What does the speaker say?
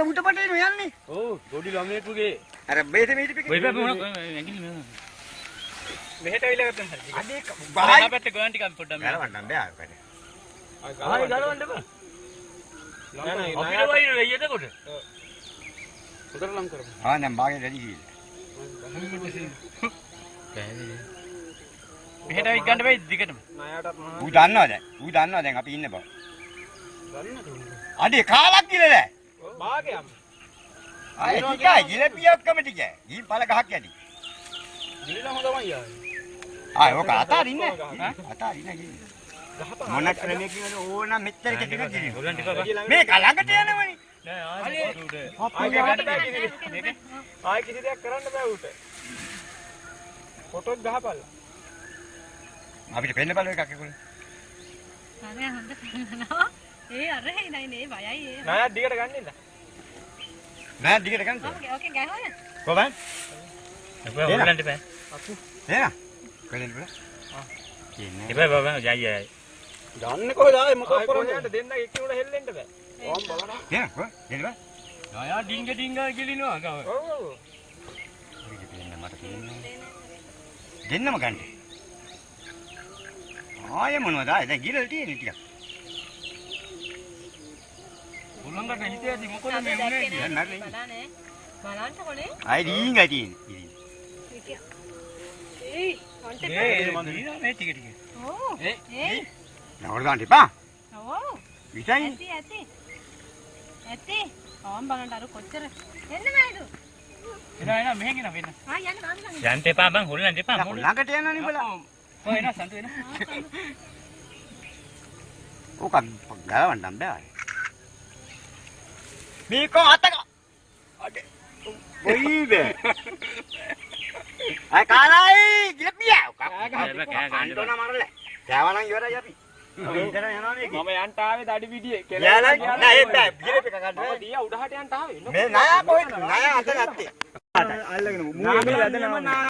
මොකද උඩ පටේ යන්නේ? ඔව් පොඩි ළමයෙකුගේ අර බේත මේටි පිට. ඔය පැපේ මොන ඇඟිලි නේද? මෙහෙට අවිලා ගත්තම හරි. අඩේ බායි පැත්තේ ගොයන් ටිකක් පොඩ්ඩක් ගලවන්න බෑ ආකට. ආයි ගලවන්න බෑ. අපිට වයින් වෙයිද කොට? උදර ලම් කරමු. දැන් බාගේ රෙඩි කියලා. මෙහෙට අවිත් ගන්න බෑ දිගටම. ණයටත් මහා. ඌ දන්නවා දැන් අපි ඉන්න බව. ගන්නද උන්? අඩේ කාලක් කියලා දැන්. බාගේ අම්ම. ආයි ටිකයි ගිලපියක් කම ටික. ඊ පළ ගහක් යටි. ගිලිලා හොඳමයි ආයි. ආයි ඔක අතාරින්නේ. අතාරින්න ගිහින්. මොන ක්‍රමයකින් ඕන මෙච්චර කෙටික ගිහින්. ගොල්ලන් ටික මේ කලඟට යනවනේ. නෑ ආයි උඩ. ආයි ගහන්න බෑ මේක. ආයි කිසි දෙයක් කරන්න බෑ ඌට. ෆොටෝත් ගහපල්ලා. අපිට පෙන්න බලව එකක් ඒගොල්ලෝ. අනේ හොඳ පෙන්නනවා. අරහේ නයි නේ බයයි ඒ. ණයක් දිගට ගන්නින්ද? නෑ දිගට ගන්න. ඕකේ ගහවද? කොහොමද? අපේ හොල්ලන්ට බෑ. අකු. එන. කොහෙන්ද බල? කියන්නේ. ඉබේ බබා යයි. ගන්න කොහෙද ආයේ මොකක් කරන්නේ? දෙන්න එක්කෙනෙකුට හෙල්ලෙන්න බෑ. ඕම් බලන්න. එන කො? එන්න බෑ. ආයා ඩිංග ගිලිනවා ගාව. ඔව්. මේක දෙන්න මට කියන්නේ. දෙන්නම ගන්න. ආයෙ මොනවද ආයේ දැන් ගිරල් තියෙන්නේ ටිකක්. උලංගට හිතේදී මොකද මේ උනේ කියලා. බලන්නේ. බලන්න කොනේ. ආයෙ ඩීංගා තියෙන්නේ. ඒයි අන්ට ඒ මම දිනා මේ ටික. ඕ ඒයි නවර දාන්න එපා. ඔව් විසයි. ඇති ආම් බලන්න අර කොච්චර එන්න නෑද එන මෙහෙන් එන වෙන. යන්න ගන්න යන්න එපා බං හොල්ලන්න එපා මොන. ළඟට යනනේ බල. ඔය එන සන්තු එන. ඕක ගලවන්න බෑ. මේක අතක. අඩේ. බොයි බෑ. ආ කාලයි ගිලපියා. අන්ටෝන මරල. කෑවනම් ඉවරයි අපි. අපි ඉතන යනවා මේක. මම යන්ට ආවේ දඩි පිටියේ. යාලා නෑ ඒ බෑ. ගිලපිය කකන්න. මම දියා උඩහට යන්ට ආවේ. මේ ණය කොහෙද? ණය අත ගත්තේ. අල්ලගෙන මූ එකේ වැදෙනවා.